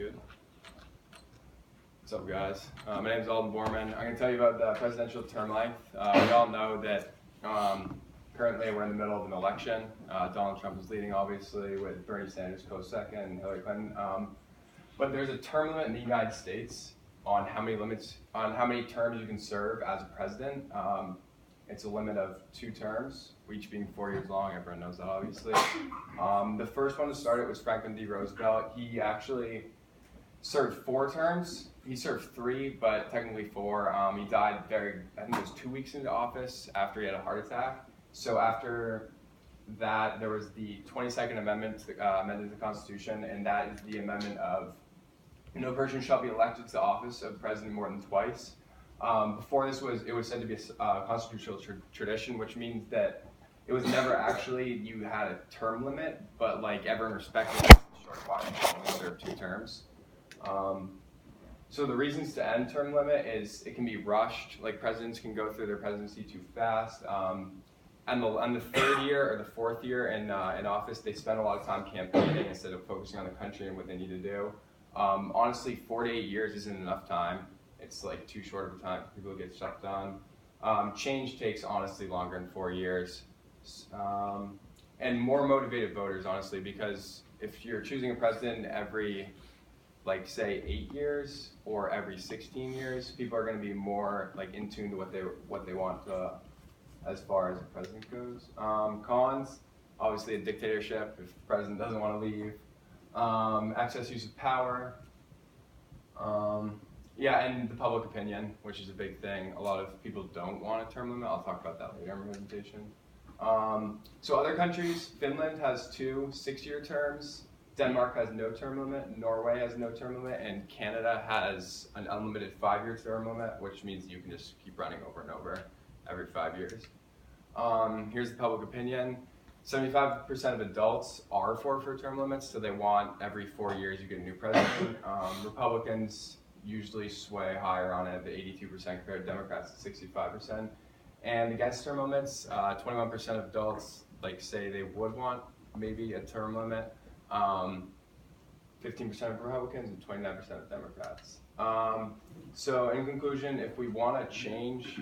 Good. What's up, guys? My name is Alden Borman. I'm going to tell you about the presidential term length. We all know that currently we're in the middle of an election. Donald Trump is leading, obviously, with Bernie Sanders close second and Hillary Clinton. But there's a term limit in the United States on how many terms you can serve as a president. It's a limit of 2 terms, each being 4 years long. Everyone knows that, obviously. The first one to start it was Franklin D. Roosevelt. He actually served 4 terms. He served 3, but technically 4. He died I think it was 2 weeks into office after he had a heart attack. So after that, there was the 22nd Amendment amended the Constitution, and that is the amendment of no person shall be elected to the office of president more than twice. Before this, it was said to be a constitutional tradition, which means that it was never actually you had a term limit, but like everyone respected the short Washington only served 2 terms. So the reasons to end term limit is it can be rushed, like presidents can go through their presidency too fast. And the 3rd year or the 4th year in office, they spend a lot of time campaigning instead of focusing on the country and what they need to do. Honestly, 4 to 8 years isn't enough time. It's like too short of a time for people to get stuff done. Change takes honestly longer than 4 years. And more motivated voters, honestly, because if you're choosing a president every, like, say 8 years or every 16 years, people are going to be more like in tune to what they want as far as the president goes. Cons, obviously a dictatorship if the president doesn't want to leave. Excess use of power. Yeah, and the public opinion, which is a big thing. A lot of people don't want a term limit. I'll talk about that later in my presentation. So other countries, Finland has 2 6-year terms. Denmark has no term limit. Norway has no term limit. And Canada has an unlimited 5-year term limit, which means you can just keep running over and over every 5 years. Here's the public opinion. 75% of adults are for term limits, so they want every 4 years you get a new president. Republicans usually sway higher on it, at 82% compared to Democrats at 65%. And against term limits, 21% of adults say they would want maybe a term limit. 15% of Republicans and 29% of Democrats. So in conclusion, if we want to change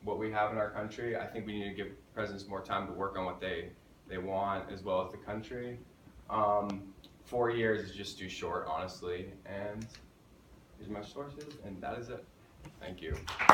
what we have in our country, I think we need to give presidents more time to work on what they want as well as the country. 4 years is just too short, honestly. And these are my sources, and that is it. Thank you.